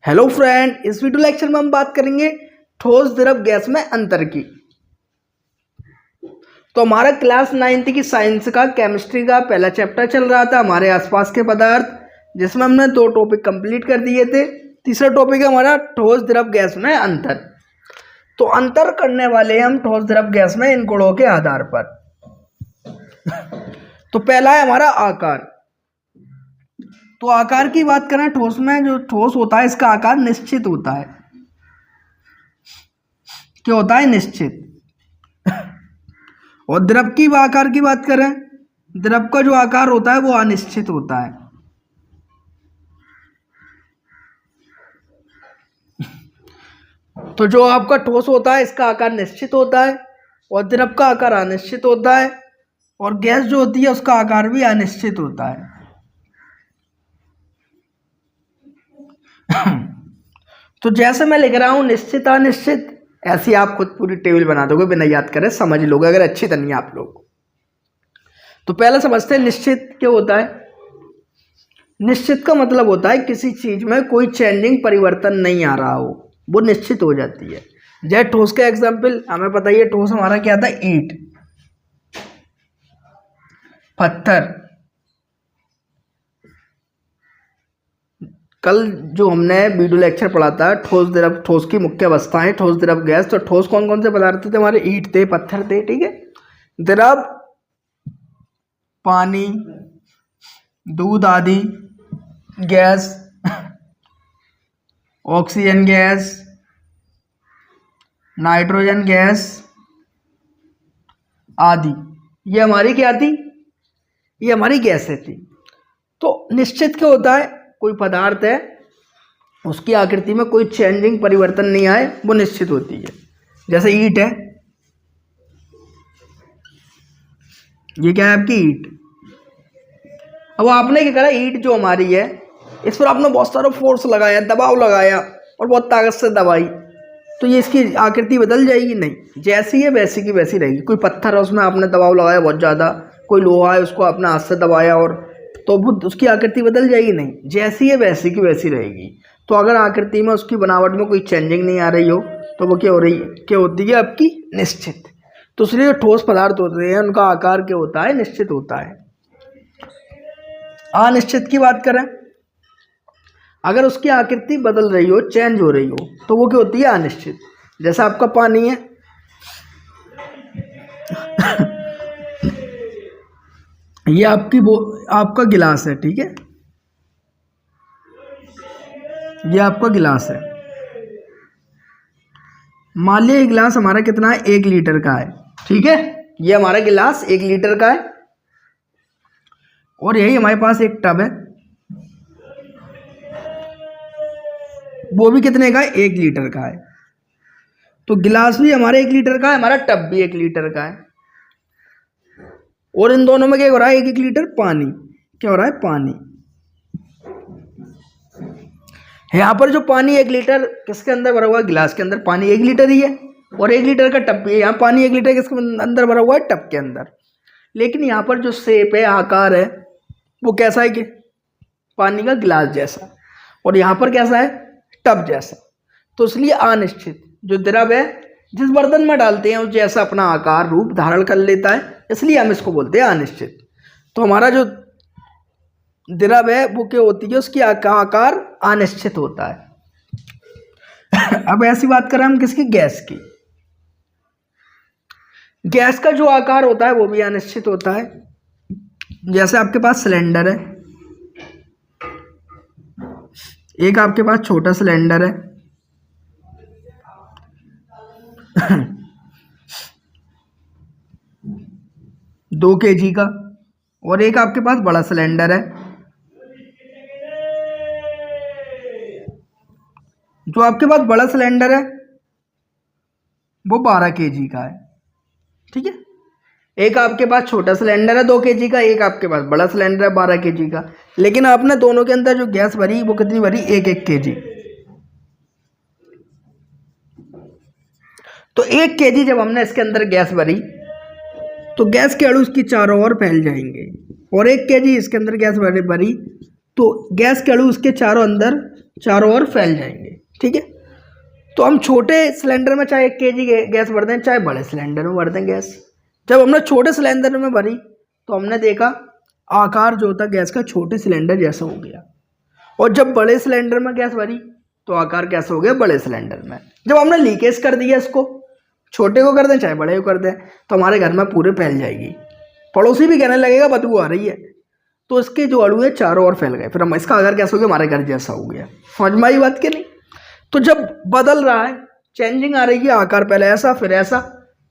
Hello friend, इस video lecture में हम बात करेंगे ठोस द्रव गैस में अंतर की। तो हमारा क्लास 9th की साइंस का केमिस्ट्री का पहला चैप्टर चल रहा था, हमारे आसपास के पदार्थ, जिसमें हमने 2 टॉपिक कंप्लीट कर दिए थे। तीसरा टॉपिक है हमारा ठोस द्रव गैस में अंतर। तो अंतर करने वाले हम ठोस द्रव गैस में इन गुणों के आधार पर। तो पहला है हमारा आकार। तो आकार की बात करें, ठोस में जो ठोस होता है इसका आकार निश्चित होता है। क्या होता है? निश्चित। और द्रव की आकार की बात करें, द्रव का जो आकार होता है वो अनिश्चित होता है। तो जो आपका ठोस होता है इसका आकार निश्चित होता है और द्रव का आकार अनिश्चित होता है, और गैस जो होती है उसका आकार भी अनिश्चित होता है। तो जैसे मैं लिख रहा हूं निश्चित अनिश्चित, ऐसी आप खुद पूरी टेबल बना दोगे, बिना याद करे समझ लोगे अगर अच्छी तरह नहीं आप लोग। तो पहले समझते हैं निश्चित क्या होता है। निश्चित का मतलब होता है किसी चीज में कोई चेंजिंग परिवर्तन नहीं आ रहा हो, वो निश्चित हो जाती है। जैसे ठोस का एग्जाम्पल हमें पता ही है, ठोस हमारा क्या था? ईंट, पत्थर। कल जो हमने वीडियो लेक्चर पढ़ा था ठोस द्रव, ठोस की मुख्य अवस्थाएं, ठोस द्रव गैस। तो ठोस कौन कौन से पदार्थ थे हमारे? ईंट थे, पत्थर थे, ठीक है। द्रव पानी, दूध आदि, gas oxygen gas, nitrogen gas आदि, ये हमारी क्या थी? ये हमारी गैसें थी। तो निश्चित क्या होता है? कोई पदार्थ है उसकी आकृति में कोई चेंजिंग परिवर्तन नहीं आए, वो निश्चित होती है। जैसे ईंट है, ये क्या है? आपकी ईंट। अब आपने क्या करा? ईंट जो हमारी है इस पर आपने बहुत सारा फोर्स लगाया, दबाव लगाया और बहुत ताकत से दबाई, तो ये इसकी आकृति बदल जाएगी? नहीं, जैसी है वैसी की वैसी रहेगी। कोई पत्थर है उसमें आपने दबाव लगाया बहुत ज़्यादा, कोई लोहा है उसको आपने हाथ से दबाया और तो वो उसकी आकृति बदल जाएगी? नहीं, जैसी है वैसी की वैसी रहेगी। तो अगर आकृति में उसकी बनावट में कोई चेंजिंग नहीं आ रही हो तो वो क्या हो रही है? क्या होती है? आपकी निश्चित। तो इसलिए ठोस पदार्थ होते हैं उनका आकार क्या होता है? निश्चित होता है। अनिश्चित की बात करें, अगर उसकी आकृति बदल रही हो, चेंज हो रही हो, तो वो क्या होती है? अनिश्चित। जैसा आपका पानी है ये आपका गिलास है, ठीक है। ये आपका गिलास है। मान लिया ये गिलास हमारा कितना है? 1 लीटर का है, ठीक है। ये हमारा गिलास 1 लीटर का है और यही हमारे पास एक टब है, वो भी कितने का है? 1 लीटर का है। तो गिलास भी हमारा 1 लीटर का है, हमारा टब भी 1 लीटर का है, और इन दोनों में क्या हो रहा है? 1-1 लीटर पानी। क्या हो रहा है? पानी। यहाँ पर जो पानी 1 लीटर किसके अंदर भरा हुआ है? गिलास के अंदर पानी 1 लीटर ही है, और 1 लीटर का टब भी है। यहाँ पानी 1 लीटर किसके अंदर भरा हुआ है? टब के अंदर। लेकिन यहाँ पर जो शेप है, आकार है, वो कैसा है? कि पानी का गिलास जैसा, और यहाँ पर कैसा है? टब जैसा। तो इसलिए अनिश्चित। जो द्रव है जिस बर्तन में डालते हैं उस जैसा अपना आकार रूप धारण कर लेता है, इसलिए हम इसको बोलते हैं अनिश्चित। तो हमारा जो द्रव है वो क्या होती है? उसकी आकार अनिश्चित होता है। अब ऐसी बात करें हम किसकी? गैस की। गैस का जो आकार होता है वो भी अनिश्चित होता है। जैसे आपके पास सिलेंडर है, एक आपके पास छोटा सिलेंडर है, 2 kg का, और एक आपके पास बड़ा सिलेंडर है। जो आपके पास बड़ा सिलेंडर है वो 12 kg का है, ठीक है। एक आपके पास छोटा सिलेंडर है 2 kg का, एक आपके पास बड़ा सिलेंडर है 12 kg का। लेकिन आपने दोनों के अंदर जो गैस भरी वो कितनी भरी? 1-1 kg। तो 1 kg जब हमने इसके अंदर गैस भरी तो गैस के अणु उसकी चारों ओर फैल जाएंगे, और 1 kg इसके अंदर गैस भरी तो गैस के अणु उसके चारों अंदर चारों ओर फैल जाएंगे। ठीक है, तो हम छोटे सिलेंडर में चाहे 1 kg गैस भर दें, चाहे बड़े सिलेंडर में भर दें गैस। जब हमने छोटे सिलेंडर में भरी तो हमने देखा आकार जो होता गैस का छोटे सिलेंडर जैसा हो गया, और जब बड़े सिलेंडर में गैस भरी तो आकार कैसा हो गया, बड़े सिलेंडर में। जब हमने लीकेज कर दिया, इसको छोटे को कर दें चाहे बड़े को कर दें, तो हमारे घर में पूरे फैल जाएगी। पड़ोसी भी कहने लगेगा बदबू आ रही है, तो इसके जो अणु है चारों ओर फैल गए, फिर हम इसका आकार कैसा हो गया, हमारे घर जैसा हो गया। समझ में आई बात कि नहीं? तो जब बदल रहा है, चेंजिंग आ रही है, आकार पहले ऐसा फिर ऐसा,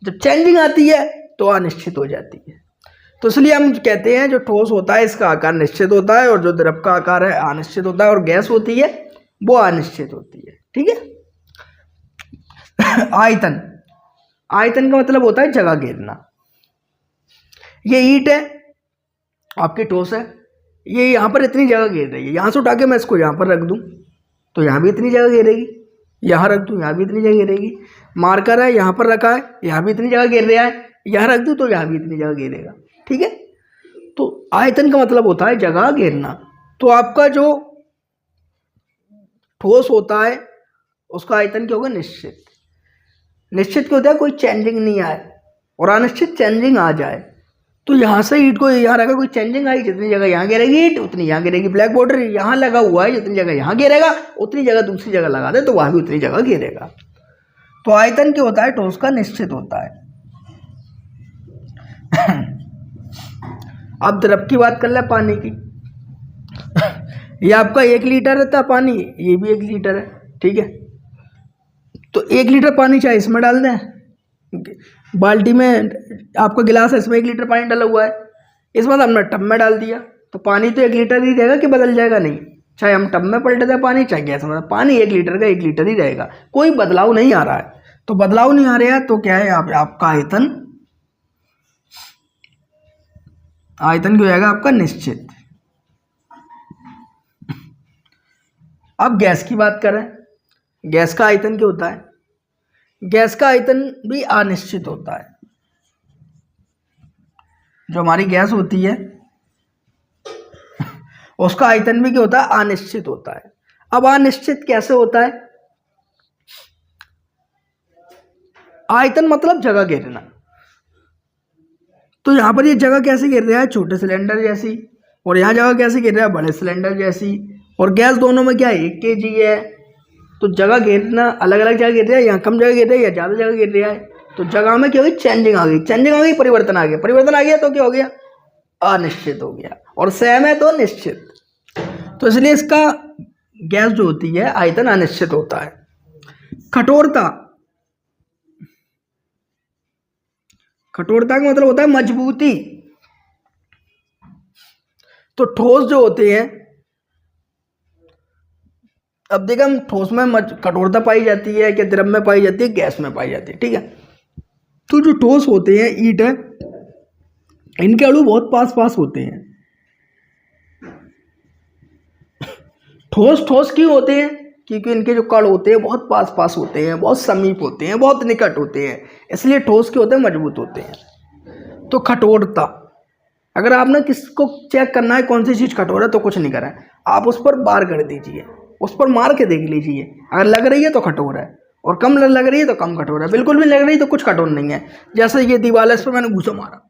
जब चेंजिंग आती है तो अनिश्चित हो जाती है। तो इसलिए हम कहते हैं जो ठोस होता है इसका आकार निश्चित होता है, और जो द्रव का आकार है अनिश्चित होता है, और गैस होती है वो अनिश्चित होती है। ठीक है। आयतन, आयतन का मतलब होता है जगह घेरना। ये ईंट है, आपकी ठोस है, ये यहाँ पर इतनी जगह घेर रही है, यहाँ से उठा के मैं इसको यहाँ पर रख दूँ तो यहाँ भी इतनी जगह घेरेगी, यहाँ रख दूँ यहाँ भी इतनी जगह घेरेगी। मार्कर है, यहाँ पर रखा है, यहाँ भी इतनी जगह घेर रहा है, यहाँ रख दूँ तो यहाँ भी इतनी जगह घेरेगा। ठीक है, तो आयतन का मतलब होता है जगह घेरना। तो आपका जो ठोस होता है उसका आयतन क्या होगा, निश्चित। निश्चित क्या होता है, कोई चेंजिंग नहीं आए, और अनिश्चित चेंजिंग आ जाए। तो यहाँ से ईंट को यहाँ रखा, कोई चेंजिंग आई, जितनी जगह यहाँ गिरेगी ईंट उतनी यहाँ गिरेगी। ब्लैक बॉर्डर यहाँ लगा हुआ है, जितनी जगह यहाँ गिरेगा उतनी जगह दूसरी जगह लगा दे तो वहाँ भी उतनी जगह गिरेगा। तो आयतन क्या होता है, ठोस का निश्चित होता है। अब द्रव की बात कर ले, पानी की। ये आपका 1 लीटर रहता है पानी, ये भी 1 लीटर है। ठीक है, तो 1 लीटर पानी चाहे इसमें डाल दें, बाल्टी में आपका गिलास है, इसमें 1 लीटर पानी डाला हुआ है, इसमें तो हमने टब में डाल दिया, तो पानी तो 1 लीटर ही रहेगा कि बदल जाएगा? नहीं, चाहे हम टब में पलटे दें पानी, चाहे गैस में, पानी 1 लीटर का 1 लीटर ही रहेगा, कोई बदलाव नहीं आ रहा है। तो बदलाव नहीं आ रहा है तो क्या है, आपका आयतन, आयतन क्या हो जाएगा आपका, निश्चित। अब गैस की बात करें, गैस का आयतन क्या होता है? गैस का आयतन भी अनिश्चित होता है। जो हमारी गैस होती है उसका आयतन भी क्या होता है, अनिश्चित होता है। अब अनिश्चित कैसे होता है? आयतन मतलब जगह घेरना। तो यहां पर ये जगह कैसे घेर रहा है, छोटे सिलेंडर जैसी, और यहाँ जगह कैसे घेर रहा है, बड़े सिलेंडर जैसी। और गैस दोनों में क्या है, 1 kg है, तो जगह घेरना अलग अलग जगह घेर रहा है, यहाँ कम जगह घेर रहा है या ज़्यादा जगह घेर रहा है। तो जगह में क्या होगी, चेंजिंग आ गई, चेंजिंग आ गई, परिवर्तन आ गया, परिवर्तन आ गया तो क्या हो गया, अनिश्चित हो गया। और सेम है तो निश्चित। तो इसलिए इसका गैस जो होती है आयतन अनिश्चित होता है। कठोरता, कठोरता का मतलब होता है मजबूती। तो ठोस जो होते हैं, अब देखा हम ठोस में कठोरता पाई जाती है कि द्रव में पाई जाती है, गैस में पाई जाती है। ठीक है, तो जो ठोस होते हैं, ईंट है, इनके अणु बहुत पास पास होते हैं। ठोस ठोस क्यों होते हैं, क्योंकि इनके जो कण होते हैं बहुत पास पास होते हैं, बहुत समीप होते हैं, बहुत निकट होते हैं, इसलिए ठोस के होते हैं, मजबूत होते हैं। तो कठोरता, अगर आपने किसको चेक करना है कौन सी चीज़ कठोर है तो कुछ नहीं करें, आप उस पर बार कर दीजिए, उस पर मार के देख लीजिए, अगर लग रही है तो कठोर है, और कम लग रही है तो कम कठोर है, बिल्कुल भी लग रही है तो कुछ कठोर नहीं है। जैसे ये दीवार है, इस पर मैंने घूसा मारा,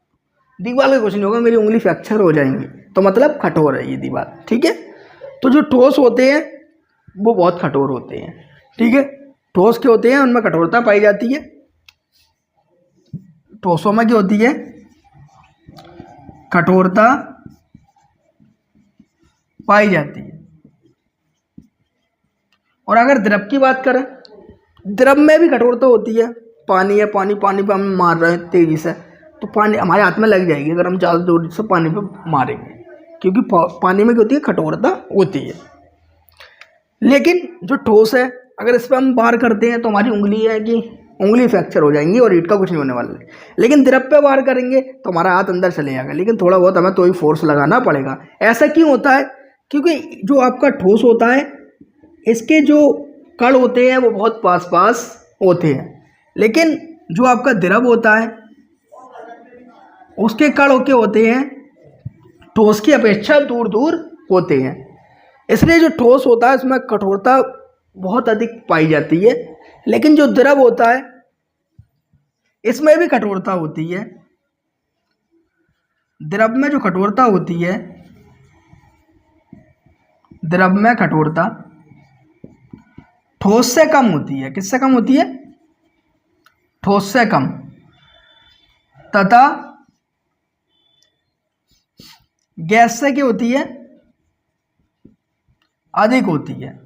दीवार का कुछ नहीं होगा, मेरी उंगली फ्रैक्चर हो जाएंगी, तो मतलब कठोर है ये दीवार। ठीक है, तो जो ठोस होते हैं वो बहुत कठोर होते हैं। ठीक है, ठोस के होते हैं उनमें कठोरता पाई जाती है। ठोसों में क्या होती है, कठोरता पाई जाती है। और अगर द्रव की बात करें, द्रव में भी कठोरता होती है। पानी है, पानी पे हम मार रहे हैं तेजी से, तो पानी हमारे हाथ में लग जाएगी अगर हम ज़्यादा जोर से पानी पे मारेंगे, क्योंकि पानी में क्या होती है, कठोरता होती है। लेकिन जो ठोस है, अगर इस पर हम बार करते हैं तो हमारी उंगली है कि उंगली फ्रैक्चर हो जाएंगी और ईंट का कुछ नहीं होने वाला है। लेकिन द्रव पे बार करेंगे तो हमारा हाथ अंदर चले जाएगा, लेकिन थोड़ा बहुत हमें तो ही फोर्स लगाना पड़ेगा। ऐसा क्यों होता है, क्योंकि जो आपका ठोस होता है इसके जो कण होते हैं वो बहुत पास पास होते हैं, लेकिन जो आपका द्रव होता है उसके कण के होते हैं ठोस की अपेक्षा दूर दूर होते हैं। इसलिए जो ठोस होता है उसमें कठोरता बहुत अधिक पाई जाती है, लेकिन जो द्रव होता है इसमें भी कठोरता होती है। द्रव में जो कठोरता होती है, द्रव में कठोरता ठोस से कम होती है। किससे कम होती है? ठोस से कम, तथा गैस से क्या होती है? अधिक होती है।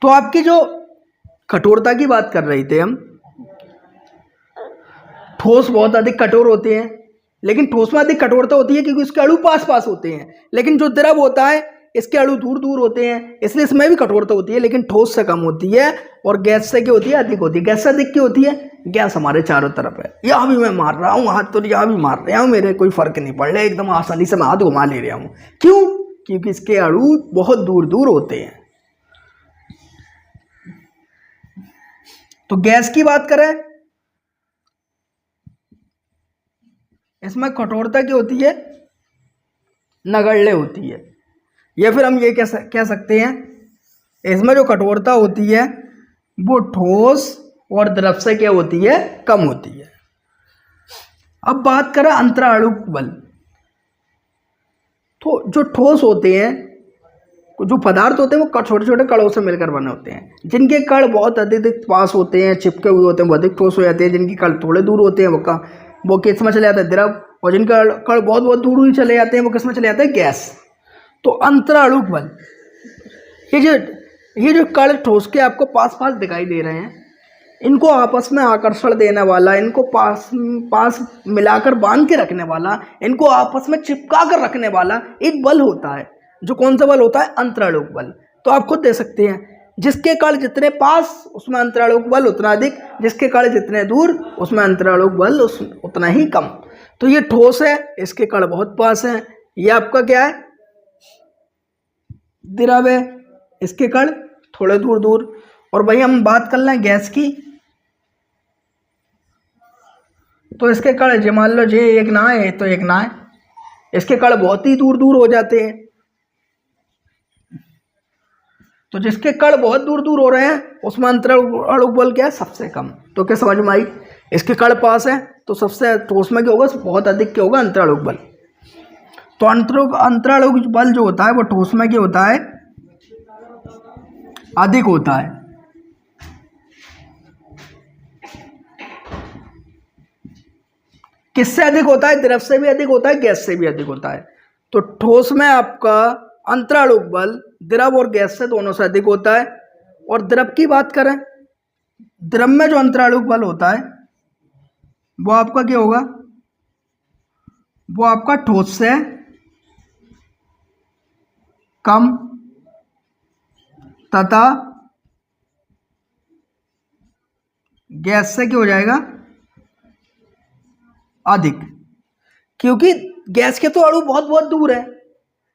तो आपकी जो कठोरता की बात कर रहे थे हम, ठोस बहुत अधिक कठोर होते हैं, लेकिन ठोस में अधिक कठोरता होती है क्योंकि उसके अणु पास पास होते हैं, लेकिन जो द्रव होता है इसके अणु दूर दूर होते हैं, इसलिए इसमें भी कठोरता होती है, लेकिन ठोस से कम होती है। और गैस से क्या होती है? अधिक होती है। गैस से अधिक क्या होती है? गैस हमारे चारों तरफ है, यहाँ भी मैं मार रहा हूँ हाथ, तो यहाँ भी मार रहा हूँ, मेरे कोई फर्क नहीं पड़ रहा है, एकदम आसानी से मैं हाथ घुमा ले रहा हूँ। क्यों? क्योंकि इसके अणु बहुत दूर दूर होते हैं। तो गैस की बात करें, इसमें कठोरता क्या होती है? नगण्य होती है। या फिर हम ये कह सकते हैं, इसमें जो कठोरता होती है वो ठोस और द्रव से क्या होती है? कम होती है। अब बात करें अंतराणुक बल। तो जो ठोस होते हैं, जो पदार्थ होते हैं, वो छोटे छोटे कणों से मिलकर बने होते हैं। जिनके कण बहुत अधिक पास होते हैं, चिपके हुए होते हैं, वो अधिक ठोस हो जाते हैं। जिनके कण थोड़े दूर होते हैं वो किस में चले जाता है? द्रव। और जिनके कण बहुत बहुत दूर ही चले जाते हैं वो किस में चले जाते हैं? गैस। तो अंतराणुक बल, ये जो कण ठोस के आपको पास पास दिखाई दे रहे हैं, इनको आपस में आकर्षण देने वाला, इनको पास पास मिलाकर बांध के रखने वाला, इनको आपस में चिपका कर रखने वाला एक बल होता है। जो कौन सा बल होता है? अंतराणुक बल। तो आप खुद दे सकते हैं, जिसके कण जितने पास उसमें अंतराणुक बल उतना अधिक, जिसके कण जितने दूर उसमें अंतराणुक बल उतना ही कम। तो ये ठोस है, इसके कण बहुत पास हैं। ये आपका क्या है? द्रव है, इसके कण थोड़े दूर दूर। और भाई हम बात कर लें गैस की, तो इसके कण जो मान लो जे एक ना है तो एक ना है, इसके कण बहुत ही दूर दूर हो जाते हैं। तो जिसके कण बहुत दूर दूर हो रहे हैं उसमें अंतराणुक बल क्या है? सबसे कम। तो क्या समझ में आई? इसके कण पास है तो सबसे ठोस में क्या होगा? बहुत अधिक क्या होगा? अंतराणुक बल। तो अंतराणुक बल जो होता है वो ठोस में क्या होता है? अधिक होता है। किससे अधिक होता है? द्रव से भी अधिक होता है, गैस से भी अधिक होता है। तो ठोस में आपका अंतराणुक बल द्रव और गैस से दोनों से अधिक होता है। और द्रव की बात करें, द्रव में जो अंतराणुक बल होता है वो आपका क्या होगा? वो आपका ठोस से कम तथा गैस से क्या हो जाएगा? अधिक। क्योंकि गैस के तो अणु बहुत बहुत दूर है,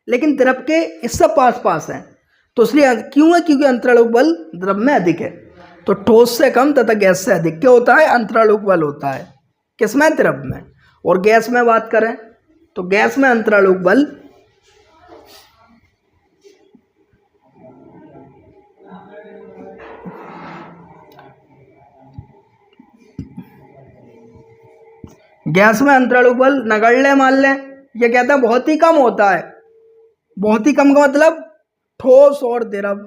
लेकिन द्रव के इससे पास पास है। तो इसलिए क्यों है? क्योंकि अंतराणुक बल द्रव में अधिक है। तो ठोस से कम तथा गैस से अधिक क्या होता है? अंतराणुक बल होता है। किसमें? द्रव में। और गैस में बात करें तो गैस में अंतराणुक बल नगण्य मान लें, ये कहते हैं बहुत ही कम होता है। बहुत ही कम का मतलब ठोस और द्रव,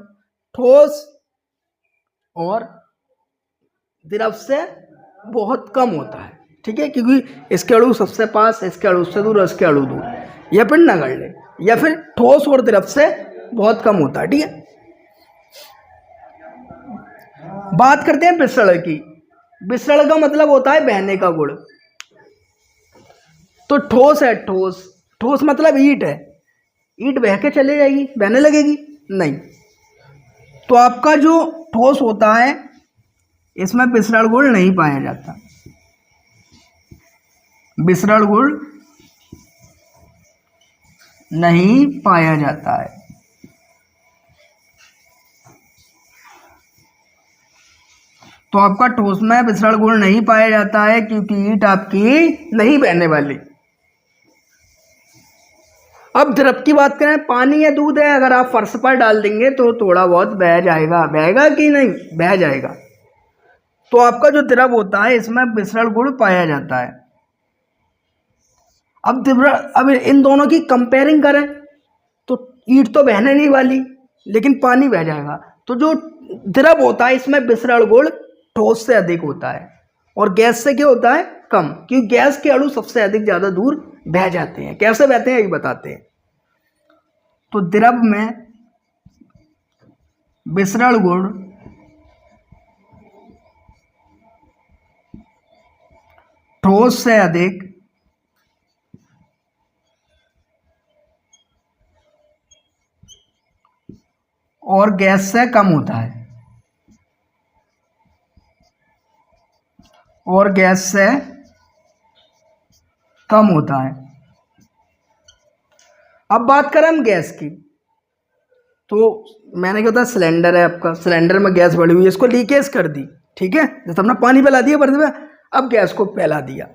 ठोस और द्रव से बहुत कम होता है। ठीक है, क्योंकि इसके अणु सबसे पास, इसके अणु से दूर, इसके अणु दूर, या फिर नगण्य, या फिर ठोस और द्रव से बहुत कम होता है। ठीक है, बात करते हैं विसरण की। विसरण का मतलब होता है बहने का गुण। तो ठोस है, ठोस मतलब ईंट है, ईंट बह के चले जाएगी, बहने लगेगी नहीं। तो आपका जो ठोस होता है इसमें विसरण गुण नहीं पाया जाता, विसरण गुण नहीं पाया जाता है। तो आपका ठोस में विसरण गुण नहीं पाया जाता है क्योंकि ईंट आपकी नहीं बहने वाली। अब द्रव की बात करें, पानी या दूध है, अगर आप फर्श पर डाल देंगे तो थोड़ा बहुत बह जाएगा, बहेगा कि नहीं, बह जाएगा। तो आपका जो द्रव होता है इसमें मिश्रण गुण पाया जाता है। अब इन दोनों की कंपेयरिंग करें तो ईंट तो बहने नहीं वाली, लेकिन पानी बह जाएगा। तो जो द्रव होता है इसमें मिश्रण गुण ठोस से अधिक होता है, और गैस से क्या होता है, कम, क्योंकि गैस के अणु सबसे अधिक ज्यादा दूर बह जाते हैं। कैसे बहते हैं ये बताते हैं। तो द्रव में मिश्रण गुण ठोस से अधिक और गैस से कम होता है, और गैस से कम होता है। अब बात करें हम गैस की, तो मैंने क्या होता, सिलेंडर है आपका, सिलेंडर में गैस भरी हुई है, इसको लीकेज कर दी, ठीक है, जैसे हमने पानी फैला दिया पर्दे में, अब गैस को फैला दिया।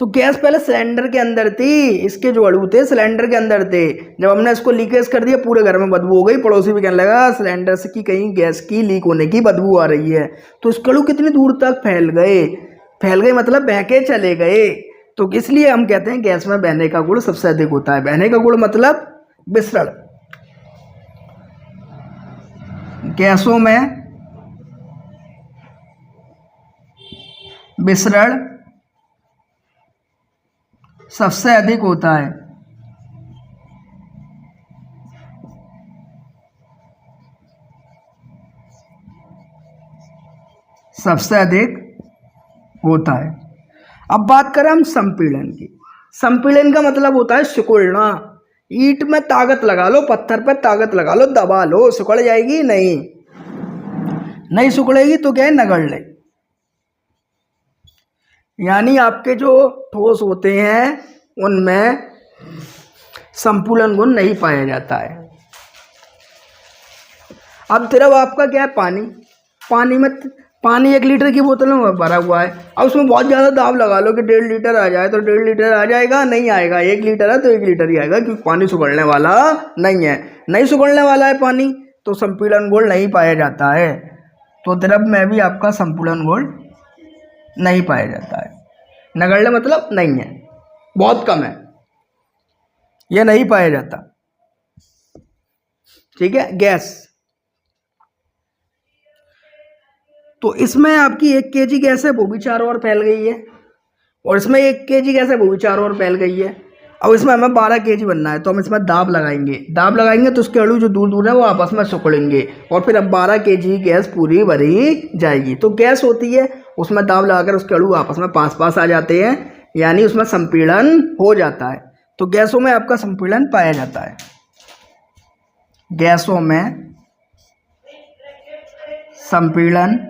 तो गैस पहले सिलेंडर के अंदर थी, इसके जो अणु थे सिलेंडर के अंदर थे, जब हमने इसको लीकेज कर दिया पूरे घर में बदबू हो गई, पड़ोसी भी कहने लगा सिलेंडर से कि कहीं गैस की लीक होने की बदबू आ रही है। तो इसके अणु कितनी दूर तक फैल गए मतलब बह के चले गए। तो इसलिए हम कहते हैं गैस में बहने का गुण सबसे अधिक होता है। बहने का गुण मतलब मिश्रण, गैसों में मिश्रण सबसे अधिक होता है, सबसे अधिक होता है। अब बात करें हम संपीड़न की। संपीड़न का मतलब होता है सिकुड़ना। ईंट में ताकत लगा लो, पत्थर पर ताकत लगा लो, दबा लो, सिकुड़ जाएगी नहीं, नहीं सिकुड़ेगी तो क्या है, नगड़ ले। यानी आपके जो ठोस होते हैं उनमें संतुलन गुण नहीं पाया जाता है। अब द्रव आपका क्या है, पानी 1 लीटर की बोतल में भरा हुआ है। अब उसमें बहुत ज़्यादा दाब लगा लो कि 1.5 लीटर आ जाए, तो 1.5 लीटर आ जाएगा, नहीं आएगा। 1 लीटर है तो 1 लीटर ही आएगा, क्योंकि पानी सुगड़ने वाला नहीं है। नहीं सुगड़ने वाला है पानी, तो संपीड़न गुण नहीं पाया जाता है। तो द्रव में भी आपका संपीड़न गुण नहीं पाया जाता है। नगण्य मतलब नहीं है, बहुत कम है, यह नहीं पाया जाता। ठीक है। गैस, तो इसमें आपकी 1 kg गैस है, वो भी चारों ओर फैल गई है, और इसमें 1 kg गैस है, वो भी चारों ओर फैल गई है। अब इसमें हमें 12 kg बनना है, तो हम इसमें दाब लगाएंगे तो उसके अणु जो दूर दूर है वो आपस में सिकुड़ेंगे, और फिर अब 12 kg गैस पूरी भरी जाएगी। तो गैस होती है, उसमें दाब लगाकर उसके अणु आपस में पास पास आ जाते हैं, यानी उसमें संपीड़न हो जाता है। तो गैसों में आपका संपीड़न पाया जाता है। गैसों में संपीड़न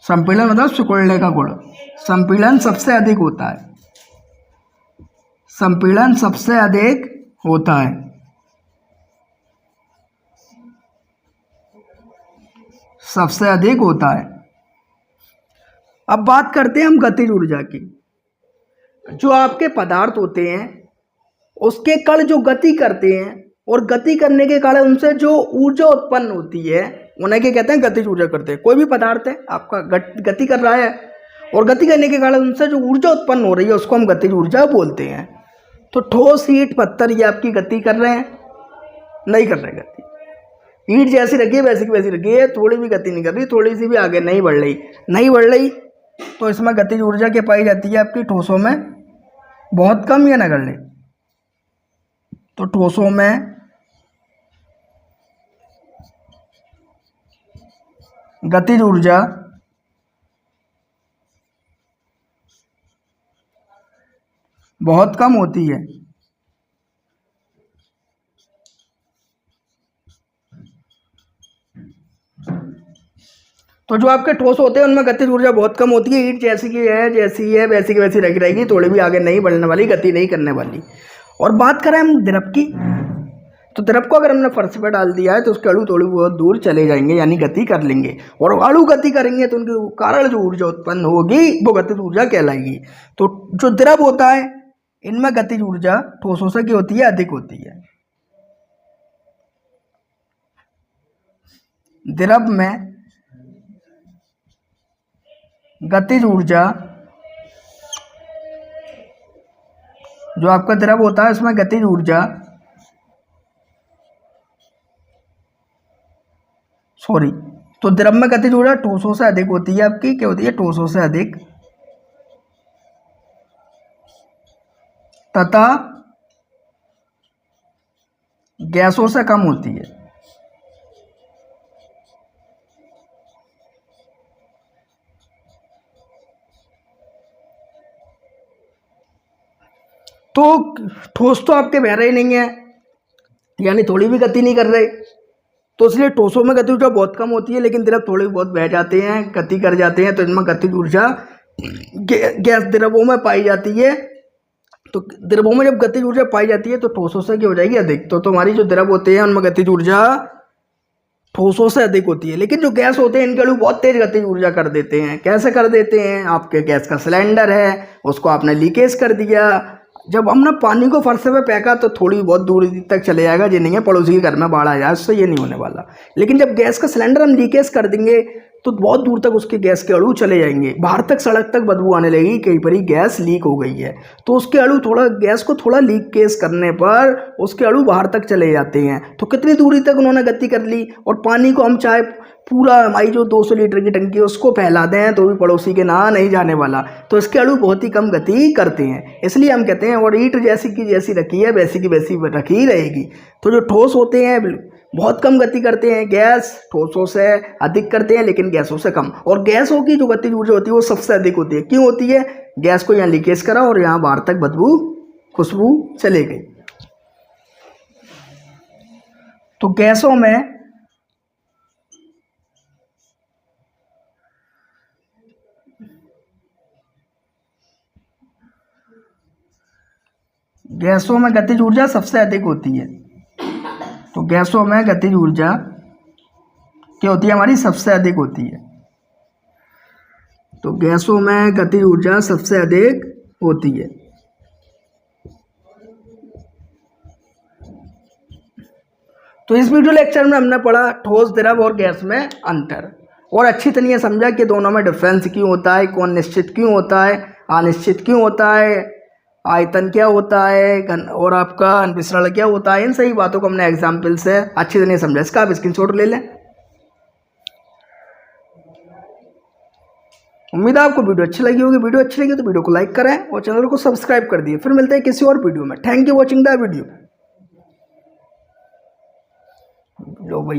मतलब सिकुड़ने का गुण, संपीड़न सबसे अधिक होता है, संपीड़न सबसे अधिक होता है। सबसे अधिक होता है। अब बात करते हैं हम गतिज ऊर्जा की। जो आपके पदार्थ होते हैं उसके कण जो गति करते हैं, और गति करने के कारण उनसे जो ऊर्जा उत्पन्न होती है उन्हें क्या कहते हैं, गतिज ऊर्जा करते हैं। कोई भी पदार्थ है आपका गति कर रहा है, और गति करने के कारण उनसे जो ऊर्जा उत्पन्न हो रही है उसको हम गतिज ऊर्जा बोलते हैं। तो ठोस, ईंट, पत्थर ये आपकी गति कर रहे हैं, नहीं कर रहे गति। ईंट जैसी रखी है वैसी की वैसी रखी है, थोड़ी भी गति नहीं कर रही, थोड़ी सी भी आगे नहीं बढ़ रही, तो इसमें गतिज ऊर्जा क्या पाई जाती है आपकी ठोसों में, बहुत कम या नगण्य। तो ठोसों में गतिज ऊर्जा बहुत कम होती है। तो जो आपके ठोस होते हैं उनमें गतिज ऊर्जा बहुत कम होती है। ईंट जैसी की है जैसी है वैसी की वैसी रखी रहेगी, थोड़ी भी आगे नहीं बढ़ने वाली, गति नहीं करने वाली। और बात करें हम द्रव की, तो द्रव को अगर हमने फर्श पर डाल दिया है तो उसके अणु थोड़ी बहुत दूर चले जाएंगे, यानी गति कर लेंगे, और अणु गति करेंगे तो उनके कारण जो ऊर्जा उत्पन्न होगी वो गतिज ऊर्जा कहलाएगी। तो जो द्रव होता है इनमें गतिज ऊर्जा ठोसों से क्या होती है, अधिक होती है। द्रव में गतिज ऊर्जा, जो आपका द्रव होता है उसमें गतिज ऊर्जा तो द्रव में गतिज ऊर्जा ठोसों से अधिक होती है आपकी, क्या होती है, ठोसों से अधिक, तथा गैसों से कम होती है। तो ठोस तो आपके बह रहे नहीं है, यानी थोड़ी भी गति नहीं कर रहे, तो इसलिए ठोसों में गति ऊर्जा बहुत कम होती है, लेकिन द्रव थोड़े बहुत बह जाते हैं, गति कर जाते हैं, तो इनमें गतिज ऊर्जा गैस द्रवों में पाई जाती है। तो द्रवों में जब गतिज ऊर्जा पाई जाती है तो ठोसों से क्या हो जाएगी, अधिक। तो हमारी जो द्रव होते हैं उनमें गतिज ऊर्जा ठोसों से अधिक होती है। लेकिन जो गैस होते हैं इनके अणु बहुत तेज गतिज ऊर्जा कर देते हैं। कैसे कर देते हैं, आपके गैस का सिलेंडर है, उसको आपने लीकेज कर दिया, जब हमने पानी को फर्श पे फेंका तो थोड़ी बहुत दूर तक चले जाएगा, ये नहीं है पड़ोसी के घर में बाढ़ आ जाए, उससे ये नहीं होने वाला। लेकिन जब गैस का सिलेंडर हम लीकेज कर देंगे तो बहुत दूर तक उसके गैस के अणु चले जाएंगे, बाहर तक सड़क तक बदबू आने लगेगी, कहीं पर ही गैस लीक हो गई है। तो उसके अणु थोड़ा, गैस को थोड़ा लीकेज करने पर उसके अणु बाहर तक चले जाते हैं। तो कितनी दूरी तक उन्होंने गति कर ली। और पानी को हम चाहे पूरा, हमारी जो 200 लीटर की टंकी है उसको फैला दें तो भी पड़ोसी के ना नहीं जाने वाला। तो इसके अणु बहुत ही कम गति करते हैं, इसलिए हम कहते हैं और ईंट जैसी की जैसी रखी है वैसी की वैसी रखी रहेगी। तो जो ठोस होते हैं बहुत कम गति करते हैं, गैस ठोसों से अधिक करते हैं लेकिन गैसों से कम। और गैसों की जो गतिज ऊर्जा होती है वो सबसे अधिक होती है। क्यों होती है, गैस को यहाँ लीकेज करा और यहाँ बाहर तक बदबू खुशबू चले गई। तो गैसों में गतिज ऊर्जा सबसे अधिक होती है। तो गैसों में गतिज ऊर्जा क्या होती है, हमारी सबसे अधिक होती है। तो गैसों में गतिज ऊर्जा सबसे अधिक होती है। तो इस वीडियो लेक्चर में हमने पढ़ा ठोस, द्रव और गैस में अंतर, और अच्छी तरह समझा कि दोनों में डिफरेंस क्यों होता है, कौन निश्चित क्यों होता है, अनिश्चित क्यों होता है, आयतन क्या होता है, घन और आपका विसरण क्या होता है। इन सही बातों को हमने एग्जाम्पल से अच्छी तरह समझा। इसका आप स्क्रीनशॉट ले लें। उम्मीद है आपको वीडियो अच्छी लगी होगी। वीडियो अच्छी लगी तो वीडियो को लाइक करें और चैनल को सब्सक्राइब कर दिए। फिर मिलते हैं किसी और वीडियो में। Thank you watching the video. लो भाई।